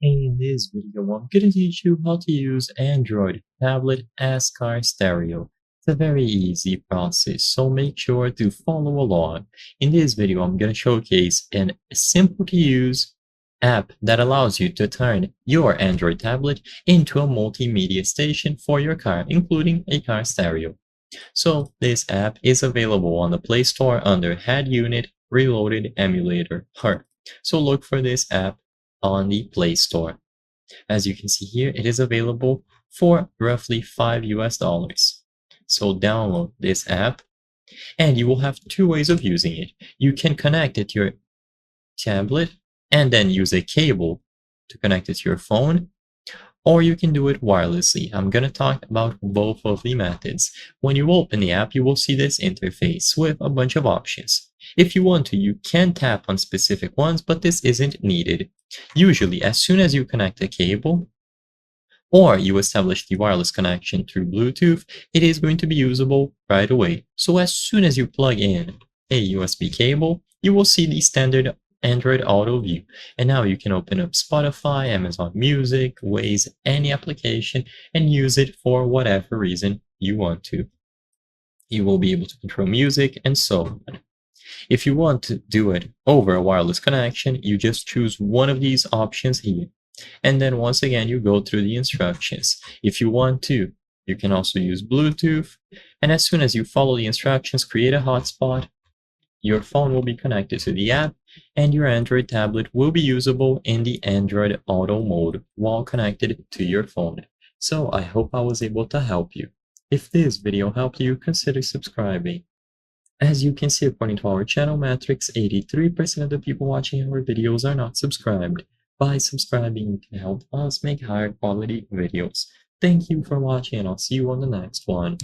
In this video, I'm going to teach you how to use Android tablet as car stereo. It's a very easy process, so make sure to follow along. In this video, I'm going to showcase a simple to use app that allows you to turn your Android tablet into a multimedia station for your car, including a car stereo. So this app is available on the Play Store under Head Unit Reloaded Emulator. So look for this app on the Play Store. As you can see here, it is available for roughly $5 US. So download this app and you will have two ways of using it. You can connect it to your tablet and then use a cable to connect it to your phone, or you can do it wirelessly. I'm going to talk about both of the methods. When you open the app, you will see this interface with a bunch of options. If you want to, you can tap on specific ones, but this isn't needed. Usually, as soon as you connect a cable, or you establish the wireless connection through Bluetooth, it is going to be usable right away. So as soon as you plug in a USB cable, you will see the standard Android Auto view. And now you can open up Spotify, Amazon Music, Waze, any application, and use it for whatever reason you want to. You will be able to control music and so on. If you want to do it over a wireless connection, you just choose one of these options here. And then once again, you go through the instructions. If you want to, you can also use Bluetooth. And as soon as you follow the instructions, create a hotspot, your phone will be connected to the app, and your Android tablet will be usable in the Android Auto mode while connected to your phone. So I hope I was able to help you. If this video helped you, consider subscribing. As you can see, according to our channel metrics, 83% of the people watching our videos are not subscribed. By subscribing, you can help us make higher quality videos. Thank you for watching, and I'll see you on the next one.